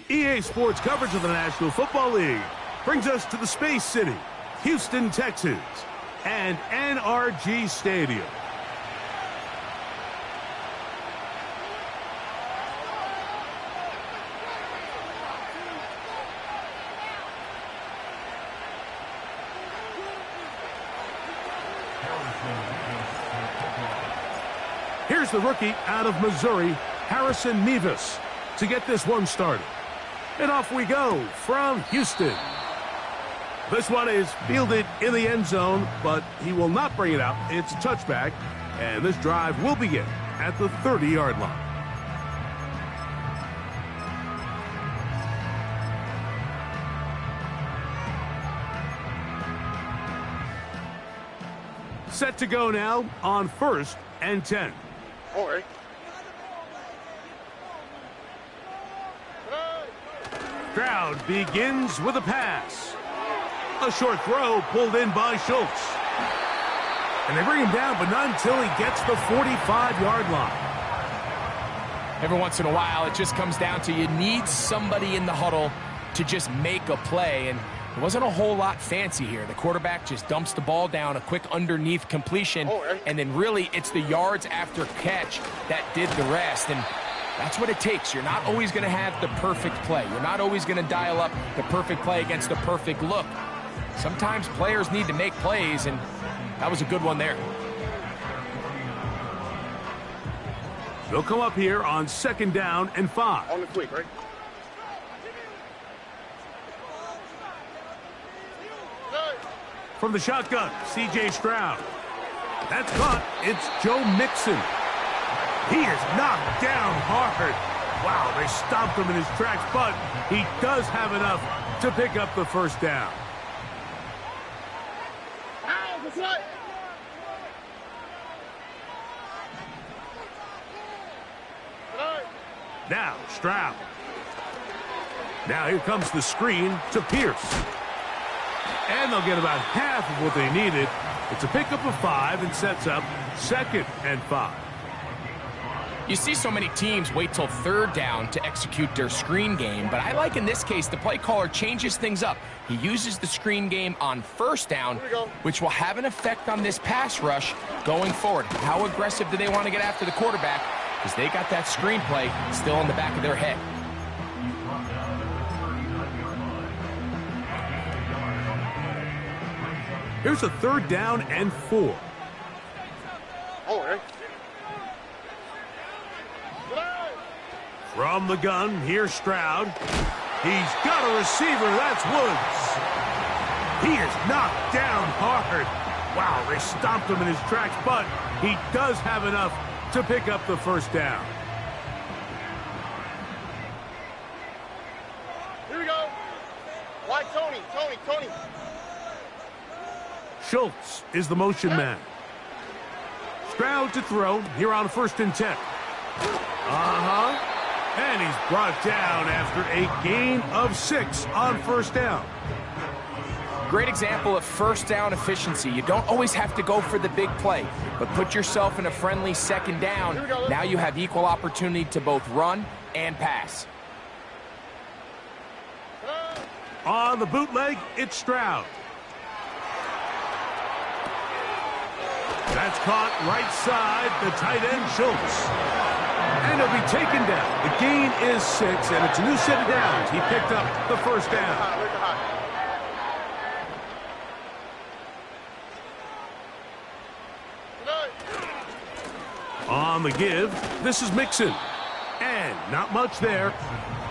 EA Sports coverage of the National Football League brings us to the Space City, Houston, Texas, and NRG Stadium. Here's the rookie out of Missouri, Harrison Mevis, to get this one started. And off we go from Houston. This one is fielded in the end zone, but he will not bring it out. It's a touchback, and this drive will begin at the 30-yard line. Set to go now on 1st and 10. All right. Stroud begins with a pass. A short throw pulled in by Schultz. And they bring him down, but not until he gets the 45-yard line. Every once in a while, it just comes down to you need somebody in the huddle to just make a play. And it wasn't a whole lot fancy here. The quarterback just dumps the ball down, a quick underneath completion, and then really it's the yards after catch that did the rest. And that's what it takes. You're not always going to have the perfect play. You're not always going to dial up the perfect play against the perfect look. Sometimes players need to make plays, and that was a good one there. They'll come up here on 2nd down and 5. On the quick, right? From the shotgun, C.J. Stroud. That's caught. It's Joe Mixon. He is knocked down hard. Wow, they stopped him in his tracks, but he does have enough to pick up the 1st down. Now, Stroud. Now here comes the screen to Pierce. And they'll get about half of what they needed. It's a pickup of 5 and sets up 2nd and 5. You see so many teams wait till 3rd down to execute their screen game, but I like in this case the play caller changes things up. He uses the screen game on 1st down, which will have an effect on this pass rush going forward. How aggressive do they want to get after the quarterback? Because they got that screen play still in the back of their head. Here's a 3rd down and 4. All right. From the gun, here's Stroud. He's got a receiver. That's Woods. He is knocked down hard. Wow, they stopped him in his tracks, but he does have enough to pick up the 1st down. Here we go. Why, Tony? Schultz is the motion man. Stroud to throw here on 1st and 10. And he's brought down after a gain of 6 on 1st down. Great example of 1st down efficiency. You don't always have to go for the big play, but put yourself in a friendly 2nd down. Now you have equal opportunity to both run and pass. On the bootleg, it's Stroud. That's caught right side, the tight end, Schultz. And he'll be taken down. The gain is 6, and it's a new set of downs. He picked up the 1st down. On the give, this is Mixon. And not much there.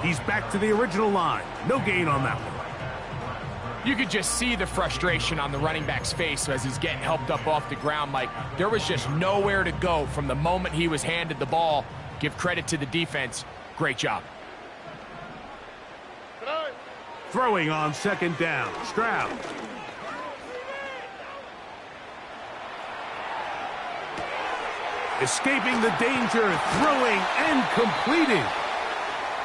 He's back to the original line. No gain on that one. You could just see the frustration on the running back's face as he's getting helped up off the ground. Like there was just nowhere to go from the moment he was handed the ball. Give credit to the defense. Great job. Throwing on 2nd down, Stroud. Escaping the danger, throwing and completing.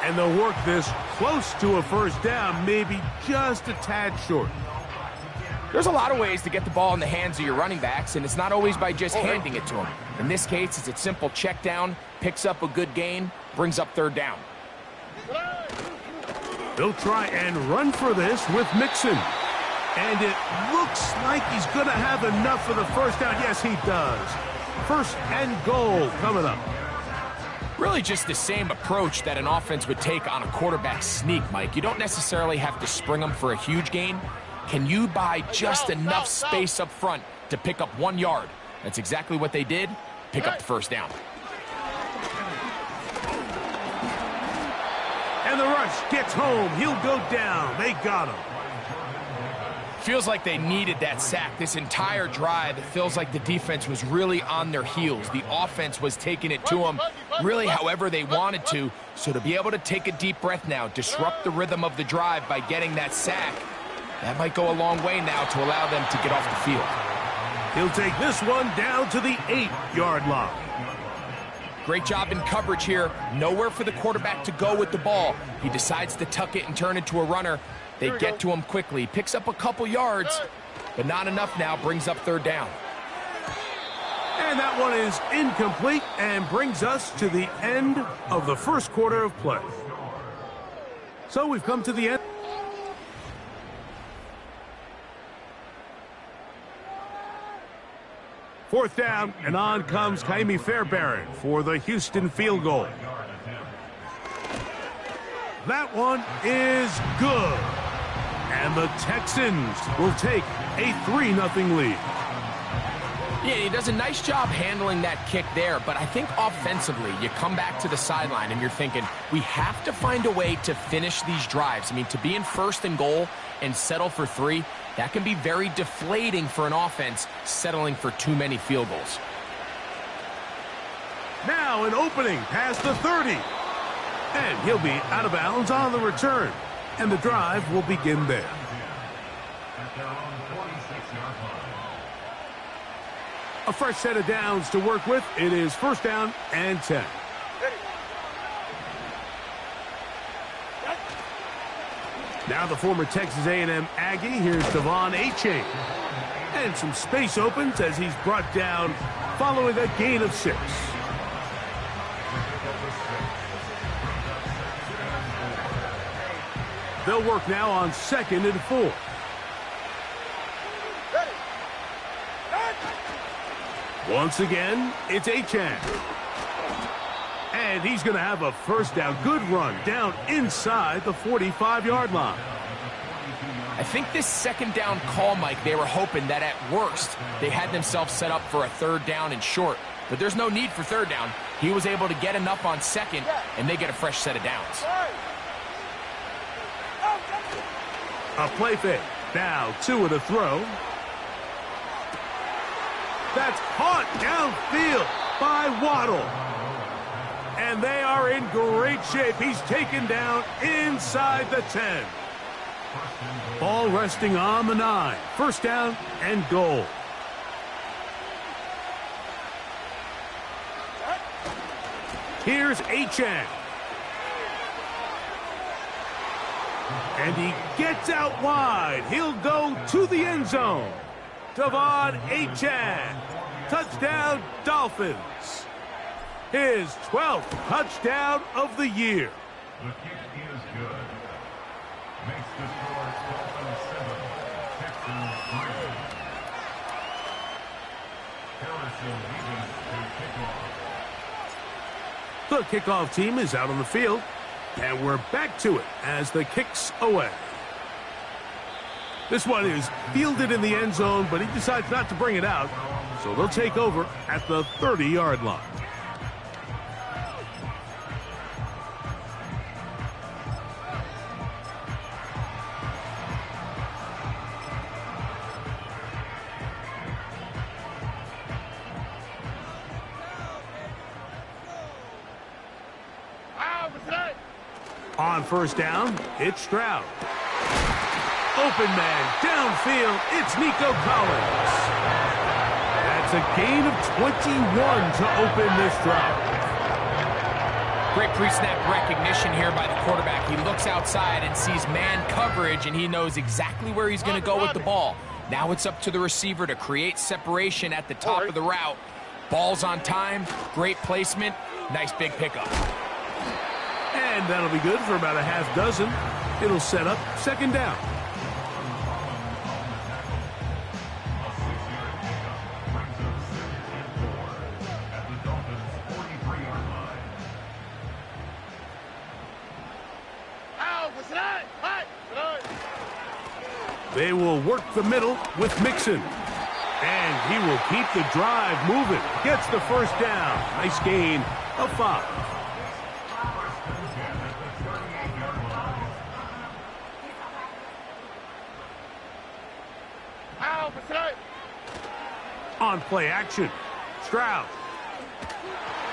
And they'll work this close to a 1st down, maybe just a tad short. There's a lot of ways to get the ball in the hands of your running backs, and it's not always by just handing it to them. In this case, it's a simple check down, picks up a good gain, brings up 3rd down. They'll try and run for this with Mixon. And it looks like he's going to have enough for the first down. Yes, he does. First and goal coming up. Really just the same approach that an offense would take on a quarterback sneak, Mike. You don't necessarily have to spring them for a huge gain. Can you buy just enough space up front to pick up 1 yard? That's exactly what they did. Pick up the first down. And the rush gets home. He'll go down. They got him. Feels like they needed that sack this entire drive. It feels like the defense was really on their heels. The offense was taking it to them really however they wanted to. So to be able to take a deep breath now, disrupt the rhythm of the drive by getting that sack, that might go a long way now to allow them to get off the field. He'll take this one down to the 8-yard line. Great job in coverage here. Nowhere for the quarterback to go with the ball. He decides to tuck it and turn it to a runner. They get to him quickly. Picks up a couple yards, but not enough now. Brings up third down. And that one is incomplete and brings us to the end of the first quarter of play. So we've come to the end. Fourth down, and on comes Kaimi Fairbairn for the Houston field goal. That one is good. And the Texans will take a 3-0 lead. Yeah, he does a nice job handling that kick there, but I think offensively, you come back to the sideline and you're thinking, we have to find a way to finish these drives. I mean, to be in first and goal and settle for 3, that can be very deflating for an offense settling for too many field goals. Now an opening past the 30. And he'll be out of bounds on the return. And the drive will begin there. A fresh set of downs to work with. It is first down and 10. Now the former Texas A&M Aggie. Here's Devon Achane. And some space opens as he's brought down following a gain of 6. They'll work now on 2nd and 4. Once again, it's Achane. And he's going to have a first down. Good run down inside the 45-yard line. I think this second down call, Mike, they were hoping that at worst they had themselves set up for a third down and short. But there's no need for third down. He was able to get enough on 2nd, and they get a fresh set of downs. A play fake. Now 2 to throw. That's caught downfield by Waddle. And they are in great shape. He's taken down inside the 10. Ball resting on the 9. First down and goal. Here's Achane. And he gets out wide. He'll go to the end zone. Devon Achane. Touchdown, Dolphins. His 12th touchdown of the year. The kick is good. Makes the score Dolphins 7, Texans 3. Harrison Mevis to kickoff. The kickoff team is out on the field. And we're back to it as the kick's away. This one is fielded in the end zone, but he decides not to bring it out. So they'll take over at the 30-yard line. On first down, it's Stroud. Open man, downfield, it's Nico Collins. That's a gain of 21 to open this drive. Great pre-snap recognition here by the quarterback. He looks outside and sees man coverage, and he knows exactly where he's going to go with the ball. Now it's up to the receiver to create separation at the top of the route. Ball's on time, great placement, nice big pickup. And that'll be good for about a half dozen. It'll set up second down. They will work the middle with Mixon. And he will keep the drive moving. Gets the first down. Nice gain of 5. On play action. Stroud.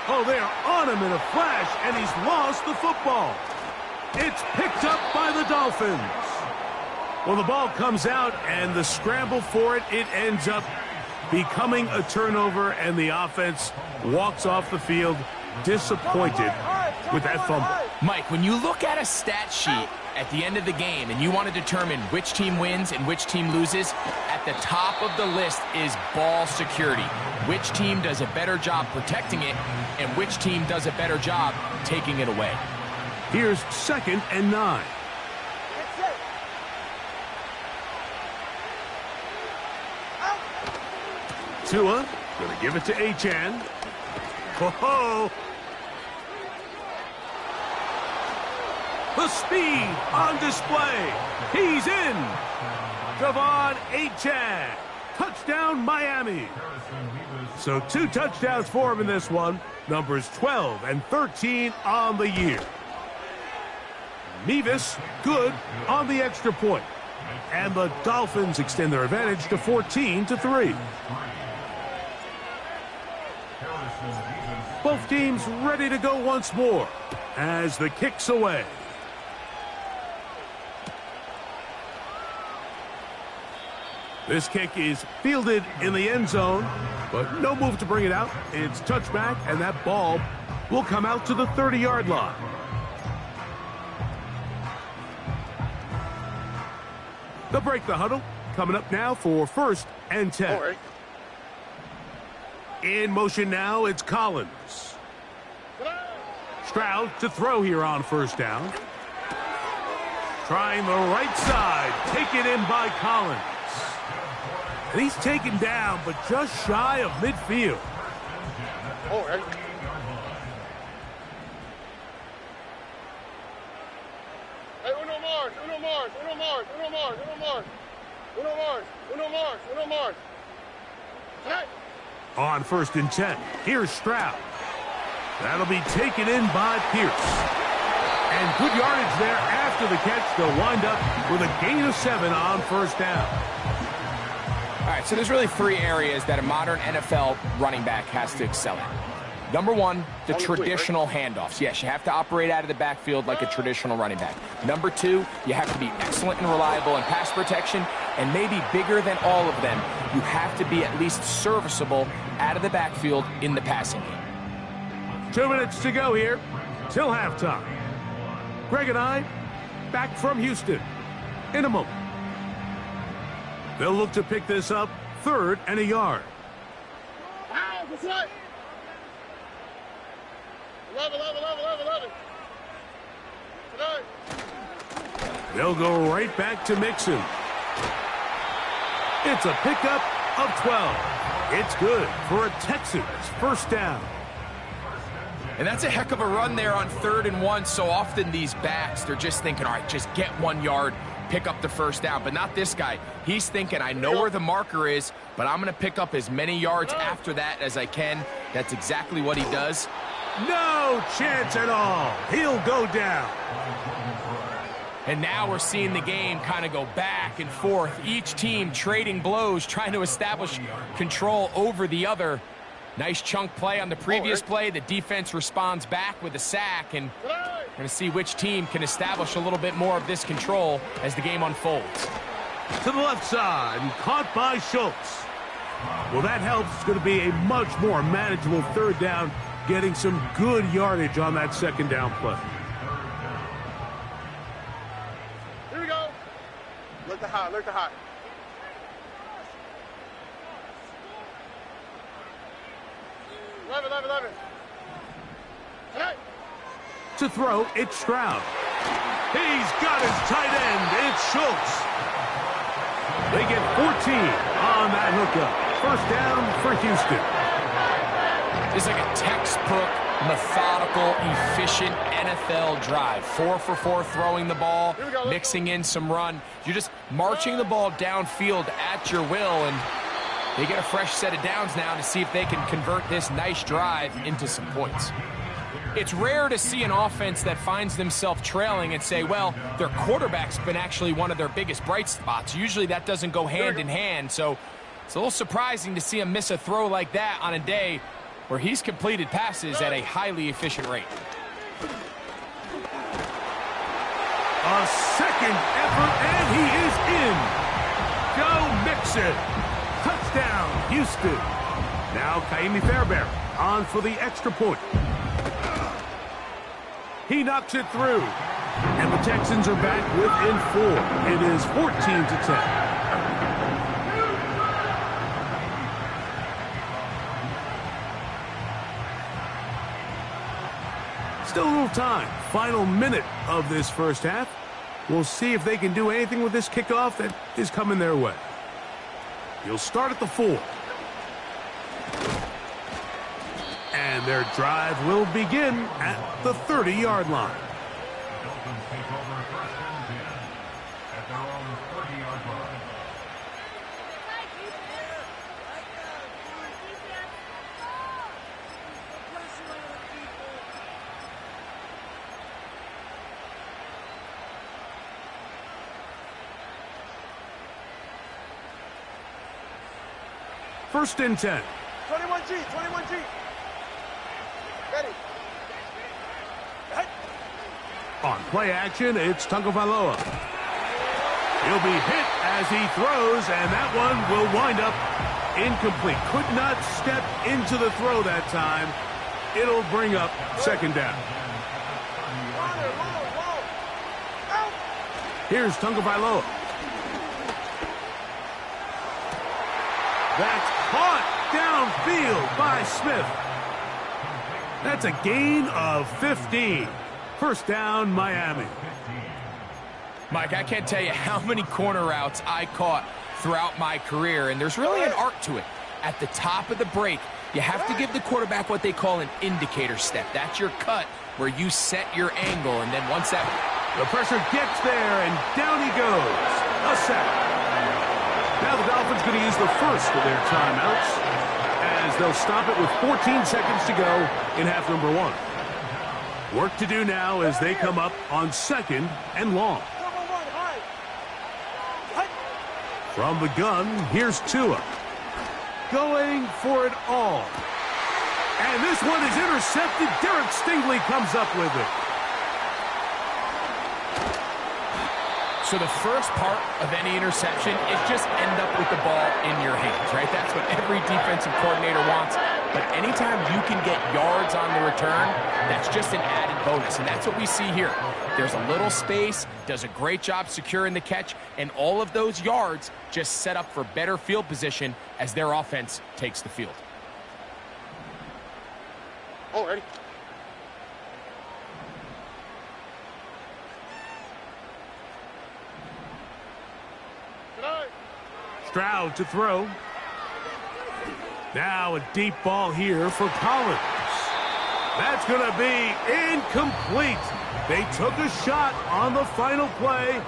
Oh, they are on him in a flash, and he's lost the football. It's picked up by the Dolphins. Well, the ball comes out, and the scramble for it, it ends up becoming a turnover, and the offense walks off the field disappointed with that fumble. Mike, when you look at a stat sheet at the end of the game and you want to determine which team wins and which team loses, at the top of the list is ball security. Which team does a better job protecting it and which team does a better job taking it away. Here's 2nd and 9. Tua going to give it to Achane. Ho-ho! The speed on display. He's in. De'Von Achane. Touchdown, Miami. So 2 touchdowns for him in this one. Numbers 12 and 13 on the year. Mevis good on the extra point. And the Dolphins extend their advantage to 14-3. Both teams ready to go once more as the kick's away. This kick is fielded in the end zone, but no move to bring it out. It's touchback, and that ball will come out to the 30-yard line. They'll break the huddle. Coming up now for 1st and 10. In motion now, it's Collins. Stroud to throw here on 1st down. Trying the right side. Taken in by Collins. And he's taken down, but just shy of midfield. Hey, Uno Mars. On 1st and 10, here's Stroud. That'll be taken in by Pierce. And good yardage there after the catch. They'll wind up with a gain of 7 on 1st down. All right, so there's really 3 areas that a modern NFL running back has to excel in. Number 1, the traditional handoffs. Yes, you have to operate out of the backfield like a traditional running back. Number 2, you have to be excellent and reliable in pass protection, and maybe bigger than all of them, you have to be at least serviceable out of the backfield in the passing game. 2 minutes to go here till halftime. Greg and I back from Houston in a moment. They'll look to pick this up 3rd and a yard. 11. They'll go right back to Mixon. It's a pickup of 12. It's good for a Texans 1st down. And that's a heck of a run there on 3rd and 1. So often these backs, they're just thinking, all right, just get 1 yard, pick up the 1st down. But not this guy. He's thinking, I know where the marker is, but I'm going to pick up as many yards after that as I can. That's exactly what he does. No chance at all. He'll go down. And now we're seeing the game kind of go back and forth. Each team trading blows, trying to establish control over the other. Nice chunk play on the previous play. The defense responds back with a sack, and we're going to see which team can establish a little bit more of this control as the game unfolds. To the left side, and caught by Schultz. Well, that helps. It's going to be a much more manageable 3rd down, getting some good yardage on that 2nd down play. Here we go. Look the hot. 11. To throw, it's Stroud. He's got his tight end. It's Schultz. They get 14 on that hookup. First down for Houston. It's like a textbook, methodical, efficient NFL drive. 4 for 4 throwing the ball, mixing in some run. You're just marching the ball downfield at your will, and they get a fresh set of downs now to see if they can convert this nice drive into some points. It's rare to see an offense that finds themselves trailing and say, well, their quarterback's been actually one of their biggest bright spots. Usually that doesn't go hand in hand, so it's a little surprising to see him miss a throw like that on a day where he's completed passes at a highly efficient rate. A second effort, and he is in. Joe Mixon. Touchdown, Houston. Now Kaimi Fairbairn on for the extra point. He knocks it through. And the Texans are back within 4. It is 14-10. Still a little time. Final minute of this first half. We'll see if they can do anything with this kickoff that is coming their way. He'll start at the 4. And their drive will begin at the 30-yard line. The Dolphins take over first and 10 at their own 30-yard line. First and 10. 21G, 21G. Ready. On play action, it's Tagovailoa. He'll be hit as he throws, and that one will wind up incomplete. Could not step into the throw that time. It'll bring up second down. Here's Tagovailoa. That's caught downfield by Smith. That's a gain of 15. First down, Miami. Mike, I can't tell you how many corner routes I caught throughout my career, and there's really an arc to it. At the top of the break, you have to give the quarterback what they call an indicator step. That's your cut where you set your angle, and then once that... The pressure gets there, and down he goes. A sack. Now the Dolphins going to use the first of their timeouts as they'll stop it with 14 seconds to go in half number 1. Work to do now as they come up on second and long. From the gun, here's Tua. Going for it all. And this one is intercepted. Derek Stingley comes up with it. So the first part of any interception is just end up with the ball in your hands, right? That's what every defensive coordinator wants. But anytime you can get yards on the return, that's just an added bonus. And that's what we see here. There's a little space, does a great job securing the catch, and all of those yards just set up for better field position as their offense takes the field. Oh, ready. Stroud to throw. Now a deep ball here for Collins. That's going to be incomplete. They took a shot on the final play.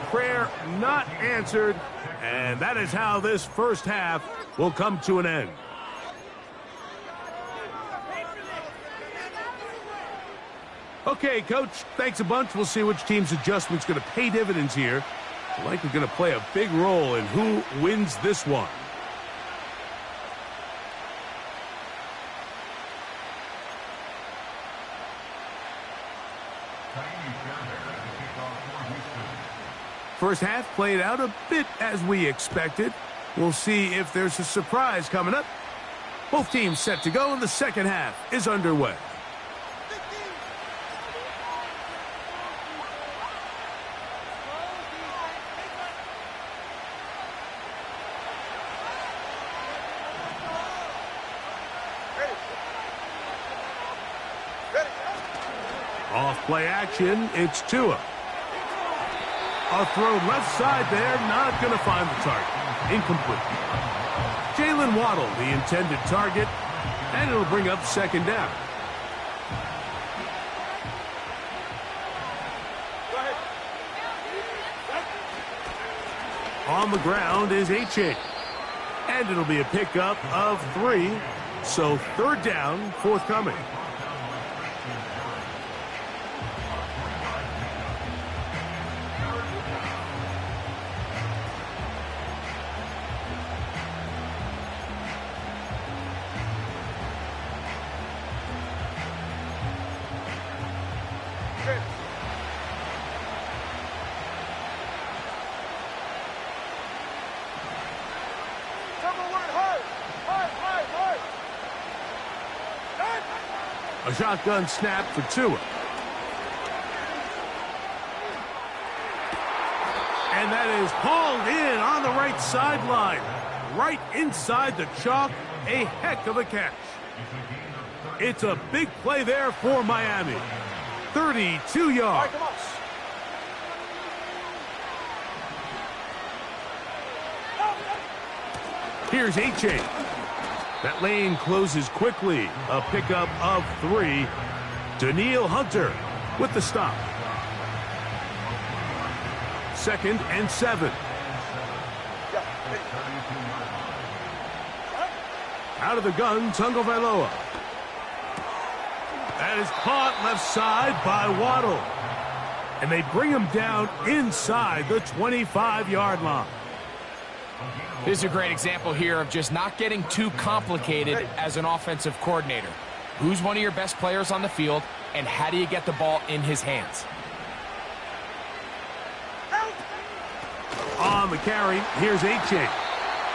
Prayer not answered. And that is how this first half will come to an end. Okay, Coach, thanks a bunch. We'll see which team's adjustment's going to pay dividends here. Likely going to play a big role in who wins this one. First half played out a bit as we expected. We'll see if there's a surprise coming up. Both teams set to go, and the second half is underway. Off play action, it's Tua. A throw left side there, not going to find the target. Incomplete. Jalen Waddle, the intended target, and it'll bring up second down. On the ground is Achane. And it'll be a pickup of 3. So third down, forthcoming. A shotgun snap for Tua. And that is hauled in on the right sideline. Right inside the chalk. A heck of a catch. It's a big play there for Miami. 32 yards. Here's Achane. That lane closes quickly. A pickup of 3. Danielle Hunter with the stop. 2nd and 7. Out of the gun, Tungo Vailoa. That is caught left side by Waddle. And they bring him down inside the 25-yard line. This is a great example here of just not getting too complicated as an offensive coordinator. Who's one of your best players on the field, and how do you get the ball in his hands? On the carry, here's Achane.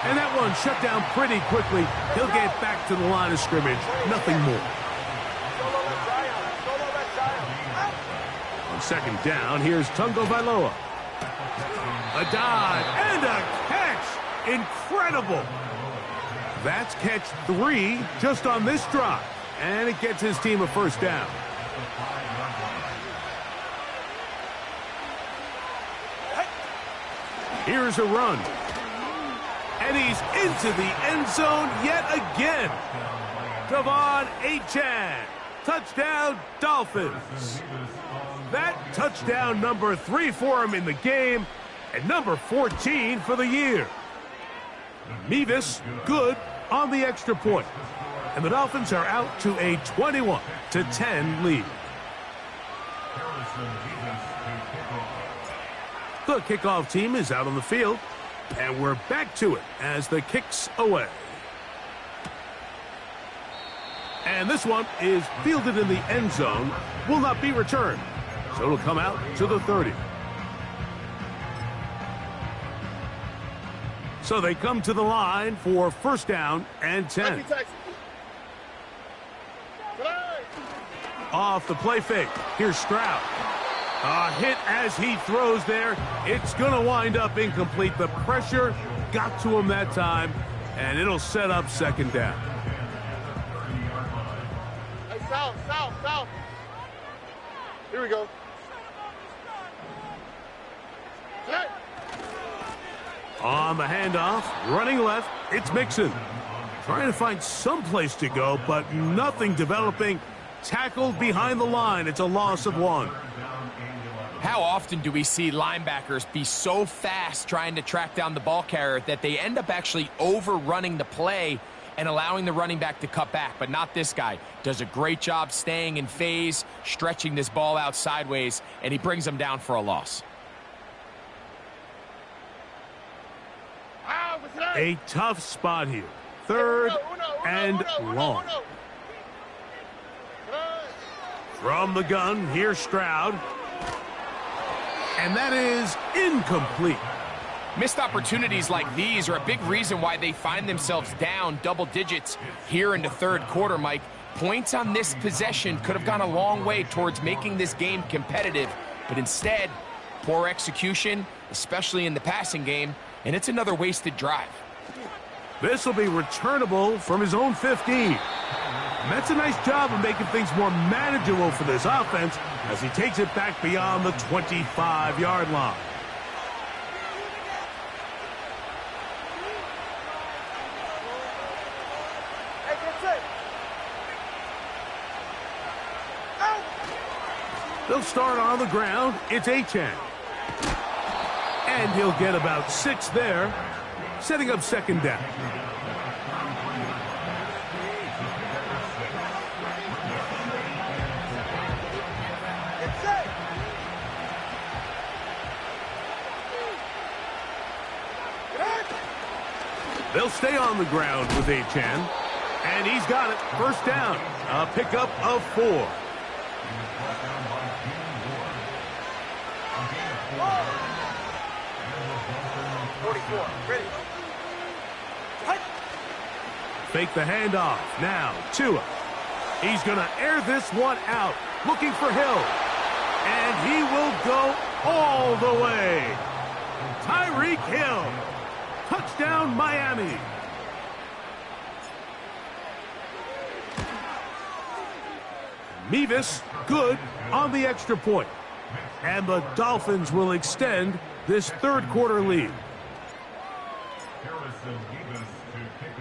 And that one shut down pretty quickly. He'll get back to the line of scrimmage. Nothing more. On second down, here's Tungo Vailoa. A dive and a catch. Incredible. That's catch 3 just on this drive. And it gets his team a first down. Here's a run. And he's into the end zone yet again. De'Von Achane. Touchdown, Dolphins. That touchdown number 3 for him in the game. And number 14 for the year. Mevis good on the extra point. And the Dolphins are out to a 21-10 lead. The kickoff team is out on the field. And we're back to it as the kick's away. And this one is fielded in the end zone. Will not be returned. So it'll come out to the 30. So they come to the line for first down and 10. Off the play fake. Here's Stroud. A hit as he throws there. It's going to wind up incomplete. The pressure got to him that time, and it'll set up second down. Hey, south. Here we go. Hey. On the handoff, running left, it's Mixon. Trying to find some place to go, but nothing developing. Tackled behind the line. It's a loss of 1. How often do we see linebackers be so fast trying to track down the ball carrier that they end up actually overrunning the play and allowing the running back to cut back? But not this guy. Does a great job staying in phase, stretching this ball out sideways, and he brings them down for a loss. A tough spot here. Third and long. From the gun, here's Stroud. And that is incomplete. Missed opportunities like these are a big reason why they find themselves down double digits here in the third quarter, Mike. Points on this possession could have gone a long way towards making this game competitive, but instead, poor execution, especially in the passing game, and it's another wasted drive. This will be returnable from his own 15. And that's a nice job of making things more manageable for this offense as he takes it back beyond the 25-yard line. set. Out. They'll start on the ground. It's Achane. And he'll get about 6 there, setting up second down. Get set. They'll stay on the ground with Achane. And he's got it. First down. A pickup of 4. 44. Ready. Fake the handoff. Now, Tua. He's going to air this one out. Looking for Hill. And he will go all the way. Tyreek Hill. Touchdown, Miami. Mevis, good on the extra point. And the Dolphins will extend this third quarter lead.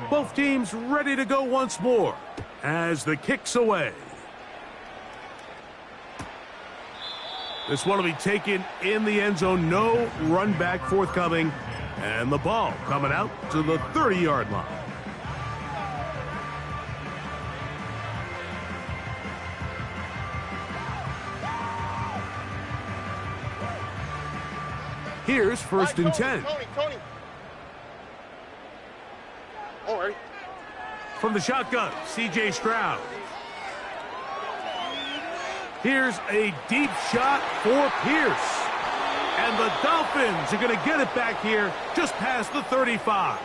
Both teams ready to go once more as the kick's away. This one will be taken in the end zone. No run back forthcoming. And the ball coming out to the 30-yard line. Here's first and 10. Tony. Oh, ready. From the shotgun, C.J. Stroud. Here's a deep shot for Pierce. And the Dolphins are going to get it back here just past the 35.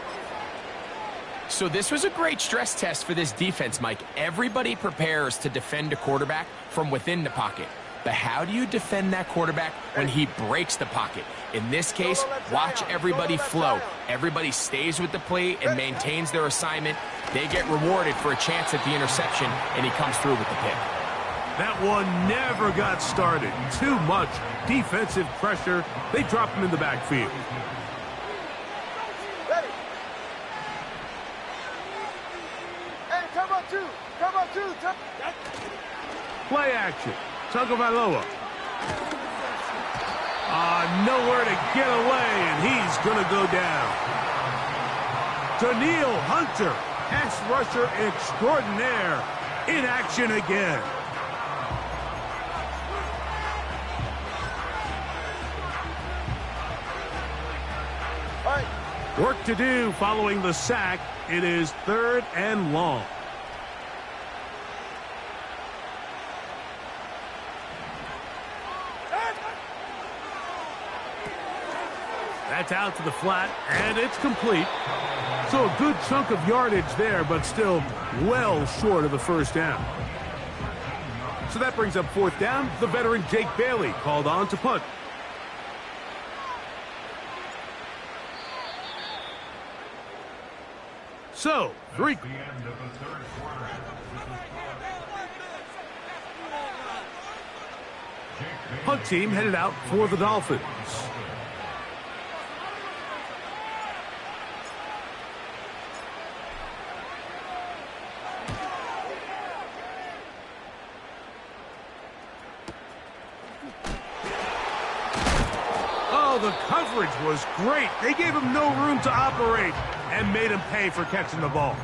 So this was a great stress test for this defense, Mike. Everybody prepares to defend a quarterback from within the pocket. But how do you defend that quarterback when he breaks the pocket? In this case, watch everybody flow. Everybody stays with the play and maintains their assignment. They get rewarded for a chance at the interception, and he comes through with the pick. That one never got started. Too much defensive pressure. They drop him in the backfield. Ready. Hey, come on, two. Play action. Tagovailoa. Nowhere to get away, and he's going to go down. Danielle Hunter, pass rusher extraordinaire, in action again. All right. Work to do following the sack. It is 3rd and long. That's out to the flat, and it's complete. So a good chunk of yardage there, but still well short of the first down. So that brings up 4th down. The veteran Jake Bailey called on to punt. So, 3. Punt team headed out for the Dolphins. The coverage was great. They gave him no room to operate and made him pay for catching the ball.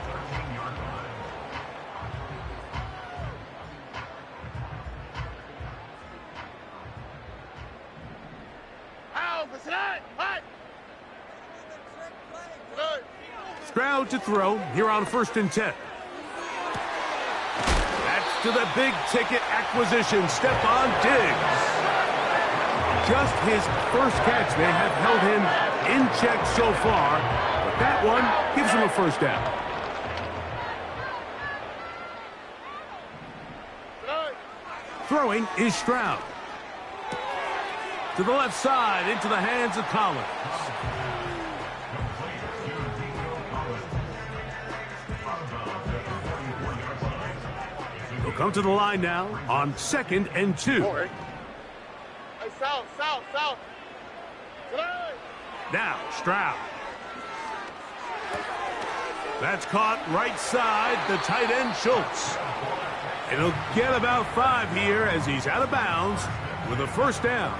Stroud to throw here on 1st and 10. That's to the big ticket acquisition, Stephon Diggs. Just his first catch. They have held him in check so far, but that one gives him a first down. Throwing is Stroud. To the left side, into the hands of Collins. He'll come to the line now on 2nd and 2. South. Now, Stroud. That's caught right side, the tight end Schultz. And he'll get about 5 here as he's out of bounds with a first down.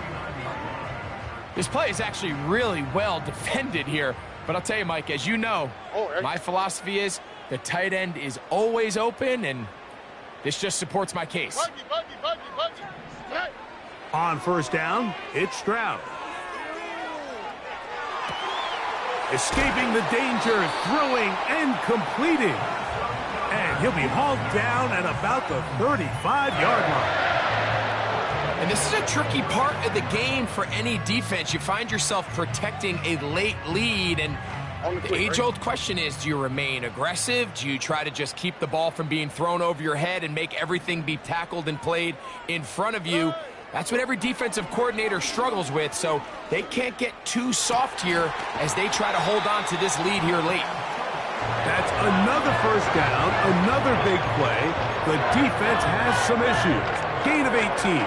This play is actually really well defended here. But I'll tell you, Mike, as you know, my philosophy is the tight end is always open, and this just supports my case. Buggy. On first down, it's Stroud. Escaping the danger, throwing and completing. And he'll be hauled down at about the 35-yard line. And this is a tricky part of the game for any defense. You find yourself protecting a late lead, and the age-old question is, do you remain aggressive? Do you try to just keep the ball from being thrown over your head and make everything be tackled and played in front of you? That's what every defensive coordinator struggles with, so they can't get too soft here as they try to hold on to this lead here late. That's another first down, another big play. The defense has some issues. Gain of 18.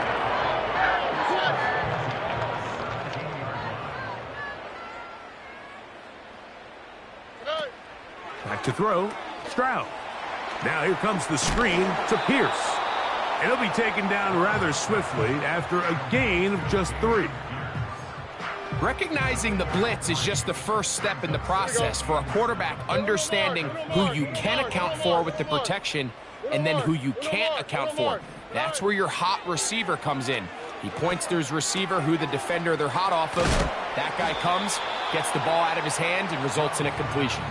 Back to throw, Stroud. Now here comes the screen to Pierce. And he'll be taken down rather swiftly after a gain of just 3. Recognizing the blitz is just the first step in the process for a quarterback, understanding who you can account for with the protection and then who you can't account for. That's where your hot receiver comes in. He points to his receiver, who the defender they're hot off of. That guy comes, gets the ball out of his hand, and results in a completion.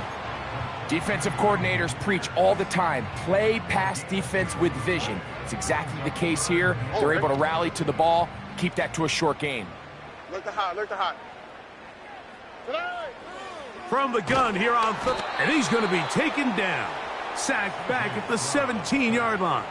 Defensive coordinators preach all the time, play pass defense with vision. It's exactly the case here. They're able to rally to the ball, keep that to a short gain. Look the hot. From the gun here on third, and he's going to be taken down. Sacked back at the 17-yard line.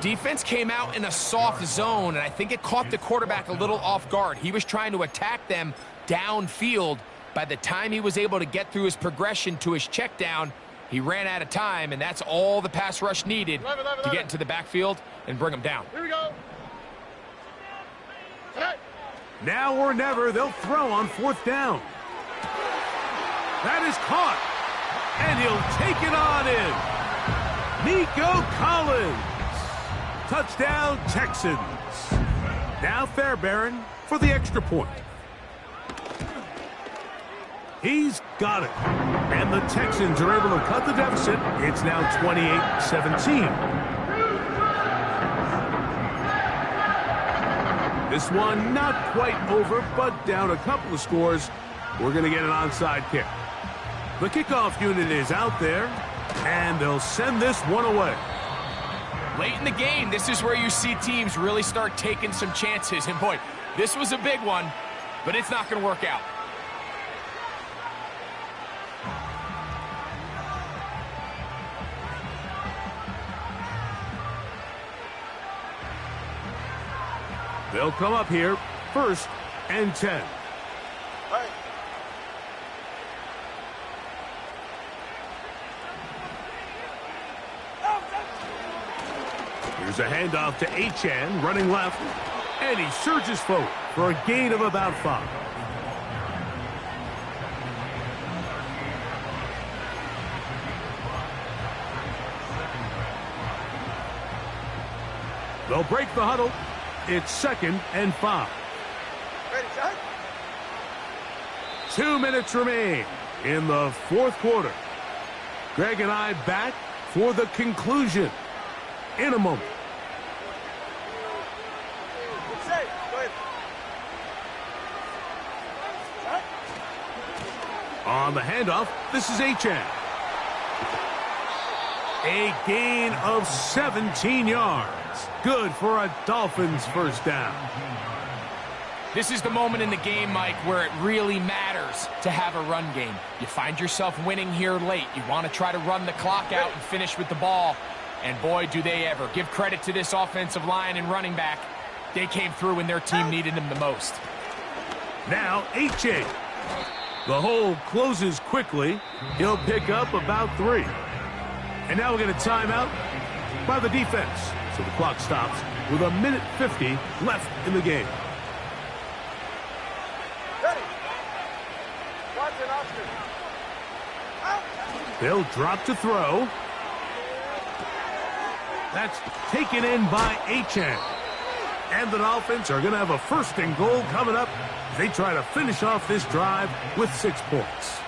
Defense came out in a soft zone, and I think it caught the quarterback a little off guard. He was trying to attack them downfield. By the time he was able to get through his progression to his check down, he ran out of time, and that's all the pass rush needed to get into the backfield and bring him down. Here we go. Now or never, they'll throw on fourth down. That is caught, and he'll take it on in. Nico Collins. Touchdown, Texans. Now Fairbairn for the extra point. He's got it. And the Texans are able to cut the deficit. It's now 28-17. This one not quite over, but down a couple of scores. We're going to get an onside kick. The kickoff unit is out there, and they'll send this one away. Late in the game, this is where you see teams really start taking some chances. And boy, this was a big one, but it's not going to work out. They'll come up here, 1st and 10. Here's a handoff to Achane, running left, and he surges forward for a gain of about 5. They'll break the huddle. It's 2nd and 5. Ready, set. 2 minutes remain in the 4th quarter. Greg and I back for the conclusion in a moment. Say, go ahead. Set. On the handoff, this is Achane. A gain of 17 yards. Good for a Dolphins first down. This is the moment in the game, Mike, where it really matters to have a run game. You find yourself winning here late. You want to try to run the clock out and finish with the ball. And boy, do they ever. Give credit to this offensive line and running back. They came through when their team needed them the most. Now, Achane. The hole closes quickly. He'll pick up about 3. And now we're going to timeout by the defense. So the clock stops with 1:50 left in the game. Ready. Watch it, Oscar. Out. They'll drop to throw. That's taken in by Achane. And the Dolphins are going to have a 1st and goal coming up. They try to finish off this drive with 6 points.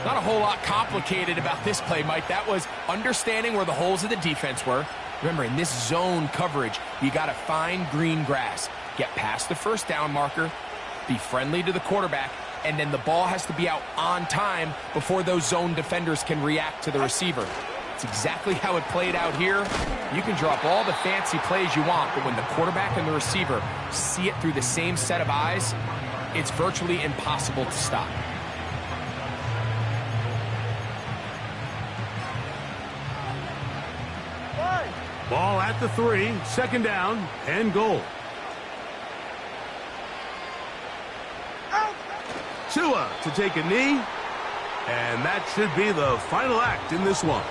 Not a whole lot complicated about this play, Mike. That was understanding where the holes of the defense were. Remember, in this zone coverage, you got to find green grass. Get past the 1st down marker, be friendly to the quarterback, and then the ball has to be out on time before those zone defenders can react to the receiver. It's exactly how it played out here. You can draw up all the fancy plays you want, but when the quarterback and the receiver see it through the same set of eyes, it's virtually impossible to stop. Ball at the 3, 2nd down, and goal. Tua to take a knee, and that should be the final act in this one.